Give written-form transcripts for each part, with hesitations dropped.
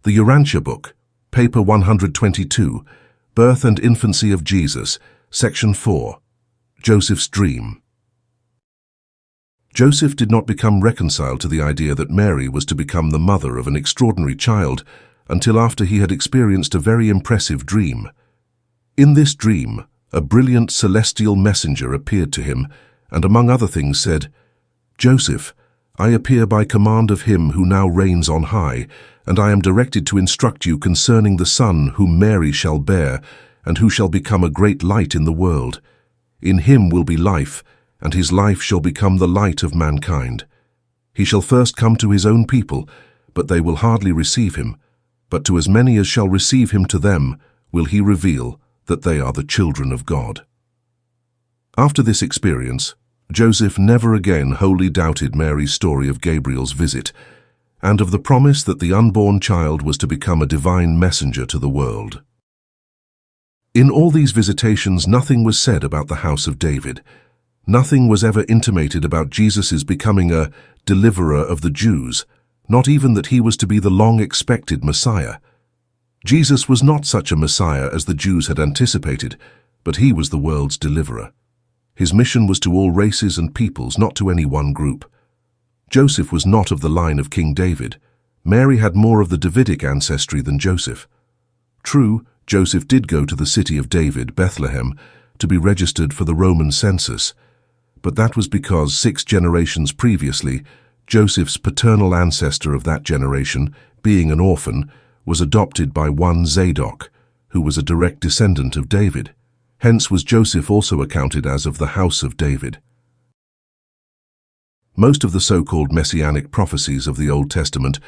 The Urantia book, paper 122, Birth and Infancy of Jesus, section 4, Joseph's dream. Joseph did not become reconciled to the idea that Mary was to become the mother of an extraordinary child until after he had experienced a very impressive dream. In this dream, a brilliant celestial messenger appeared to him and among other things said, "Joseph, I appear by command of him who now reigns on high, and I am directed to instruct you concerning the Son whom Mary shall bear, and who shall become a great light in the world. In him will be life, and his life shall become the light of mankind. He shall first come to his own people, but they will hardly receive him. But to as many as shall receive him, to them will he reveal that they are the children of God." After this experience, Joseph never again wholly doubted Mary's story of Gabriel's visit, and of the promise that the unborn child was to become a divine messenger to the world. In all these visitations, nothing was said about the house of David. Nothing was ever intimated about Jesus' becoming a deliverer of the Jews, not even that he was to be the long-expected Messiah. Jesus was not such a Messiah as the Jews had anticipated, but he was the world's deliverer. His mission was to all races and peoples, not to any one group. Joseph was not of the line of King David. Mary had more of the Davidic ancestry than Joseph. True, Joseph did go to the city of David, Bethlehem, to be registered for the Roman census, but that was because 6 generations previously, Joseph's paternal ancestor of that generation, being an orphan, was adopted by one Zadok, who was a direct descendant of David. Hence was Joseph also accounted as of the house of David. Most of the so-called messianic prophecies of the Old Testament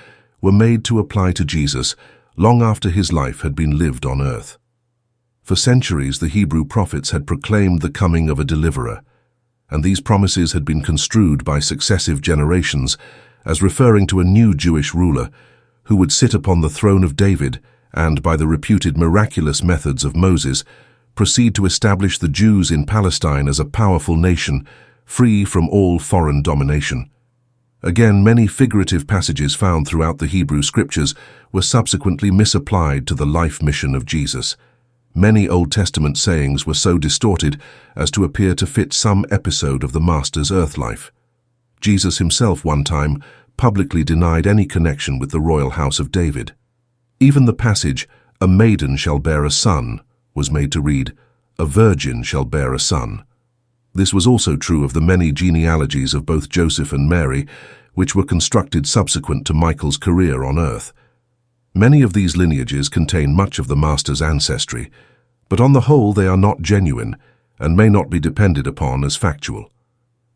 were made to apply to Jesus long after his life had been lived on earth. For centuries, the Hebrew prophets had proclaimed the coming of a deliverer, and these promises had been construed by successive generations as referring to a new Jewish ruler who would sit upon the throne of David and, by the reputed miraculous methods of Moses, proceed to establish the Jews in Palestine as a powerful nation, free from all foreign domination. Again, many figurative passages found throughout the Hebrew scriptures were subsequently misapplied to the life mission of Jesus. Many Old Testament sayings were so distorted as to appear to fit some episode of the Master's earth life. Jesus himself one time publicly denied any connection with the royal house of David. Even the passage, "A maiden shall bear a son," was made to read, "A virgin shall bear a son." This was also true of the many genealogies of both Joseph and Mary, which were constructed subsequent to Michael's career on earth. Many of these lineages contain much of the Master's ancestry, but on the whole they are not genuine and may not be depended upon as factual.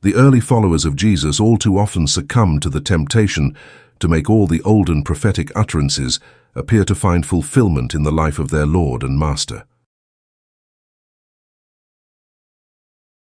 The early followers of Jesus all too often succumbed to the temptation to make all the olden prophetic utterances appear to find fulfillment in the life of their Lord and Master.